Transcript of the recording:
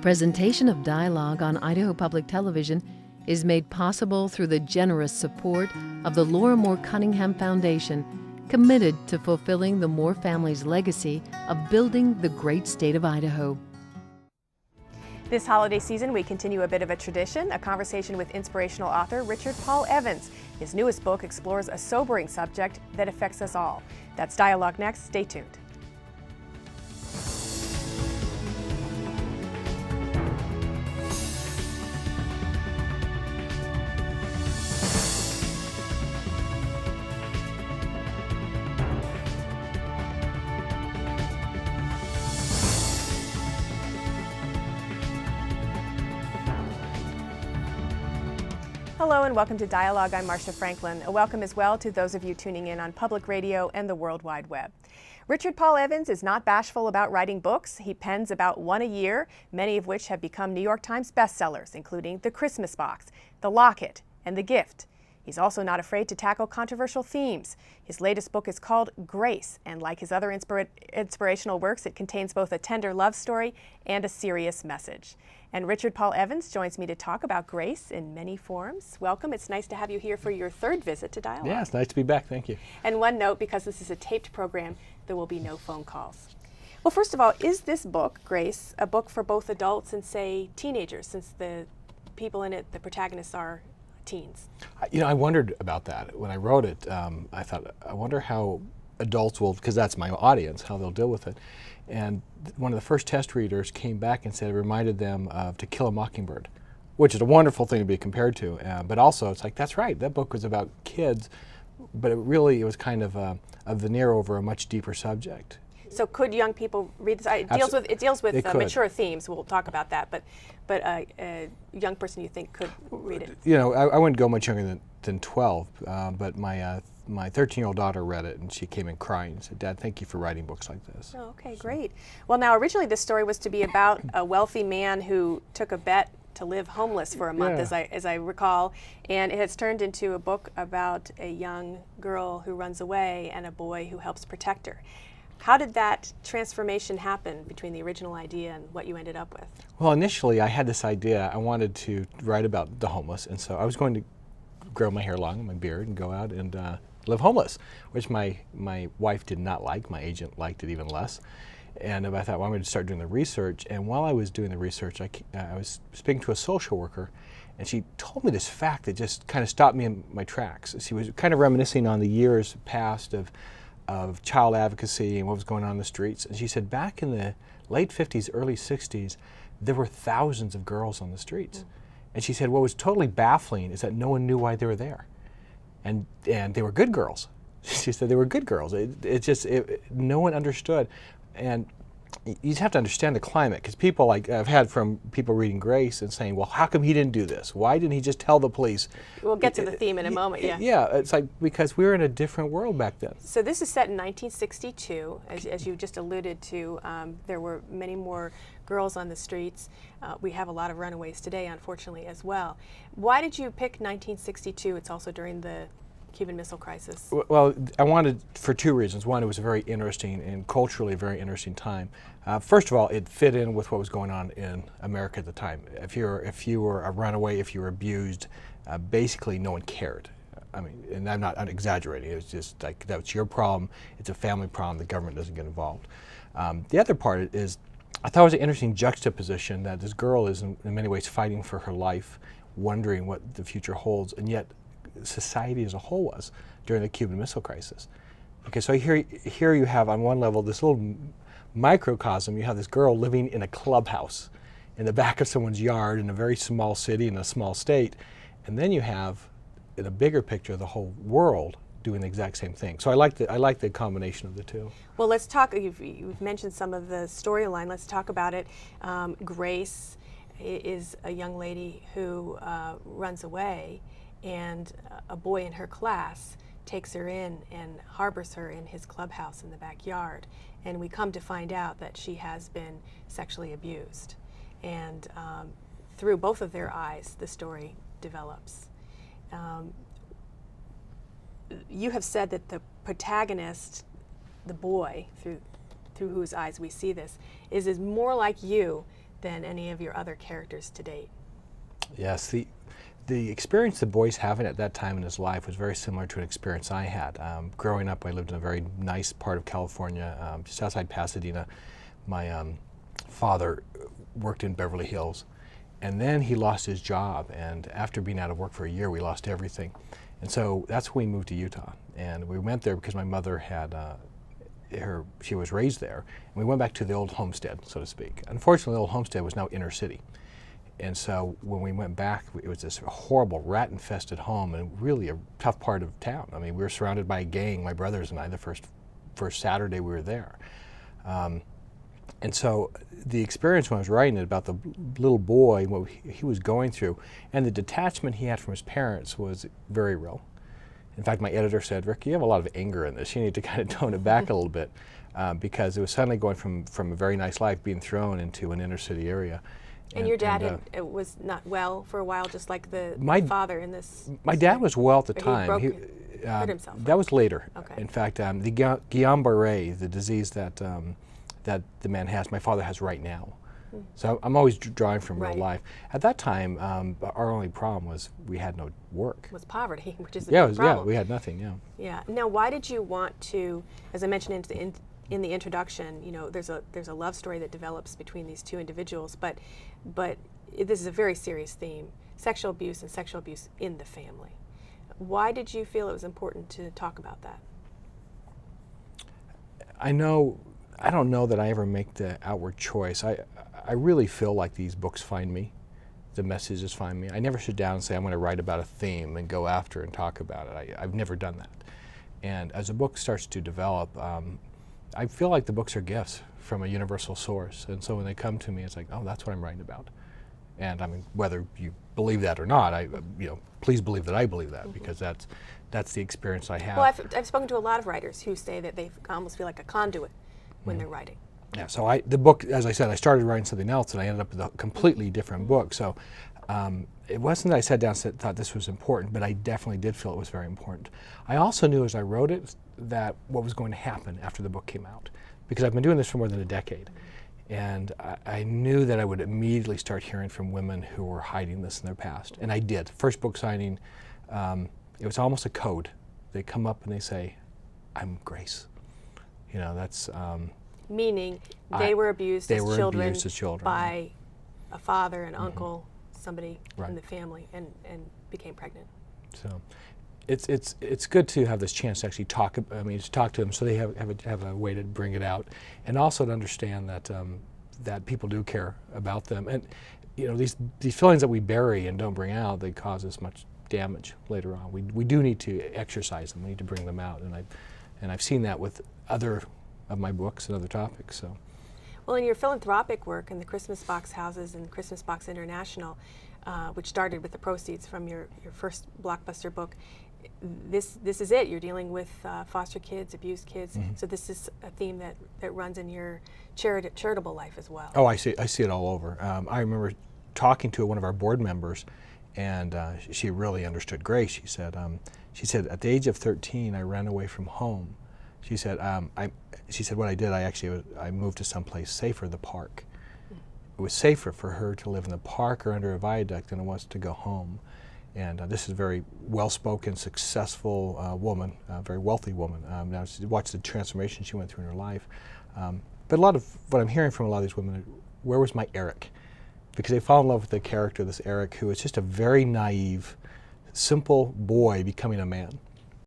Presentation of dialogue on Idaho Public Television is made possible through the generous support of the Laura Moore Cunningham Foundation, committed to fulfilling the Moore family's legacy of building the great state of Idaho. This holiday season, we continue a bit of a tradition, a conversation with inspirational author Richard Paul Evans. His newest book explores a sobering subject that affects us all. That's Dialogue next. Stay tuned. Hello and welcome to Dialogue. I'm Marcia Franklin. A welcome as well to those of you tuning in on public radio and the World Wide Web. Richard Paul Evans is not bashful about writing books. He pens about one a year, many of which have become New York Times bestsellers, including The Christmas Box, The Locket, and The Gift. He's also not afraid to tackle controversial themes. His latest book is called Grace, and like his other inspirational works, it contains both a tender love story and a serious message. And Richard Paul Evans joins me to talk about grace in many forms. Welcome. It's nice to have you here for your third visit to Dialogue. Yeah, it's nice to be back. Thank you. And one note, because this is a taped program, there will be no phone calls. Well, first of all, is this book, Grace, a book for both adults and, say, teenagers, since the people in it, the protagonists, are teens? You know, I wondered about that. When I wrote it, I thought, I wonder how adults will, because that's my audience, how they'll deal with it. And one of the first test readers came back and said it reminded them of To Kill a Mockingbird, which is a wonderful thing to be compared to. But also, it's like, that's right, that book was about kids, but it was kind of a veneer over a much deeper subject. So could young people read this? It deals with mature themes. We'll talk about that. But a young person you think could read it? You know, I wouldn't go much younger than 12, but my 13-year-old daughter read it, and she came in crying and said, "Dad, thank you for writing books like this." Oh, okay, great. Well, now originally this story was to be about a wealthy man who took a bet to live homeless for a month, as I recall, and it has turned into a book about a young girl who runs away and a boy who helps protect her. How did that transformation happen between the original idea and what you ended up with? Well, initially I had this idea. I wanted to write about the homeless, and so I was going to grow my hair long and my beard and go out and live homeless, which my wife did not like. My agent liked it even less. And I thought, well, I'm going to start doing the research. And while I was doing the research, I was speaking to a social worker, and she told me this fact that just kind of stopped me in my tracks. She was kind of reminiscing on the years past of child advocacy and what was going on in the streets. And she said back in the late 50s, early 60s, there were thousands of girls on the streets. And she said what was totally baffling is that no one knew why they were there. And they were good girls. She said they were good girls. No one understood. And you just have to understand the climate, because people, like I've had from people reading Grace and saying, well, how come he didn't do this? Why didn't he just tell the police? We'll get to the theme in a moment, yeah. Yeah, it's like, because we were in a different world back then. So this is set in 1962, as you just alluded to. There were many more girls on the streets. We have a lot of runaways today, unfortunately, as well. Why did you pick 1962? It's also during the Cuban Missile Crisis. Well, I wanted for two reasons. One, it was a very interesting and culturally a very interesting time. First of all, it fit in with what was going on in America at the time. If you were a runaway, if you were abused, basically no one cared. I mean, and I'm not exaggerating. It was just like, that's your problem. It's a family problem. The government doesn't get involved. The other part is, I thought it was an interesting juxtaposition that this girl is in many ways fighting for her life, wondering what the future holds, and yet society as a whole was during the Cuban Missile Crisis. Okay, so here you have on one level this little microcosm. You have this girl living in a clubhouse in the back of someone's yard in a very small city in a small state, and then you have in a bigger picture the whole world doing the exact same thing. So I like the combination of the two. Well, let's talk. You've mentioned some of the storyline. Let's talk about it. Grace is a young lady who runs away, and a boy in her class takes her in and harbors her in his clubhouse in the backyard. And we come to find out that she has been sexually abused. And through both of their eyes, the story develops. You have said that the protagonist, the boy, through whose eyes we see this, is more like you than any of your other characters to date. Yes, the experience the boy's having at that time in his life was very similar to an experience I had. Growing up, I lived in a very nice part of California, just outside Pasadena. My father worked in Beverly Hills, and then he lost his job, and after being out of work for a year, we lost everything. And so that's when we moved to Utah, and we went there because my mother had she was raised there, and we went back to the old homestead, so to speak. Unfortunately, the old homestead was now inner city. And so when we went back, it was this horrible rat-infested home and really a tough part of town. I mean, we were surrounded by a gang, my brothers and I, the first Saturday we were there. And so the experience when I was writing it about the little boy, what he was going through, and the detachment he had from his parents was very real. In fact, my editor said, "Rick, you have a lot of anger in this. You need to kind of tone it back a little bit," because it was suddenly going from a very nice life being thrown into an inner city area. And your dad was not well for a while, just like the father in this. My dad was well at the time. He hurt himself. That was later. Okay. In fact, the Guillain-Barré, the disease that the man has, my father has right now. So I'm always drawing from real life. At that time, our only problem was we had no work. Was poverty, which is a big problem. Yeah, we had nothing. Yeah. Yeah. Now, why did you want to, as I mentioned in the introduction, you know, there's a love story that develops between these two individuals, but this is a very serious theme: sexual abuse and sexual abuse in the family. Why did you feel it was important to talk about that? I don't know that I ever make the outward choice. I really feel like these books find me. The messages find me. I never sit down and say I'm going to write about a theme and go after and talk about it. I've never done that. And as a book starts to develop, I feel like the books are gifts from a universal source. And so when they come to me, it's like, oh, that's what I'm writing about. And I mean, whether you believe that or not, please believe that I believe that, because that's the experience I have. Well, I've spoken to a lot of writers who say that they almost feel like a conduit when they're writing. Yeah, so the book, as I said, I started writing something else and I ended up with a completely different book. So it wasn't that I sat down and thought this was important, but I definitely did feel it was very important. I also knew as I wrote it that what was going to happen after the book came out, because I've been doing this for more than a decade. And I knew that I would immediately start hearing from women who were hiding this in their past. And I did. First book signing, it was almost a code. They come up and they say, "I'm Grace." You know, that's... Meaning they were abused as children by a father, an uncle, somebody in the family, and became pregnant. So it's good to have this chance to actually talk. I mean, to talk to them so they have a way to bring it out, and also to understand that that people do care about them. And you know, these feelings that we bury and don't bring out, they cause us much damage later on. We do need to exercise them. We need to bring them out, and I've seen that with other of my books and other topics. So, well, in your philanthropic work in the Christmas Box Houses and Christmas Box International, which started with the proceeds from your first blockbuster book, this is it. You're dealing with foster kids, abused kids. So this is a theme that runs in your charitable life as well. Oh, I see it all over. I remember talking to one of our board members, and she really understood Grace. She said at the age of 13, I ran away from home. She said, what I did, I moved to someplace safer, the park. It was safer for her to live in the park or under a viaduct than it was to go home. And this is a very well-spoken, successful woman, a very wealthy woman. Now, watch the transformation she went through in her life. But a lot of what I'm hearing from a lot of these women, where was my Eric? Because they fall in love with the character, this Eric, who is just a very naive, simple boy becoming a man.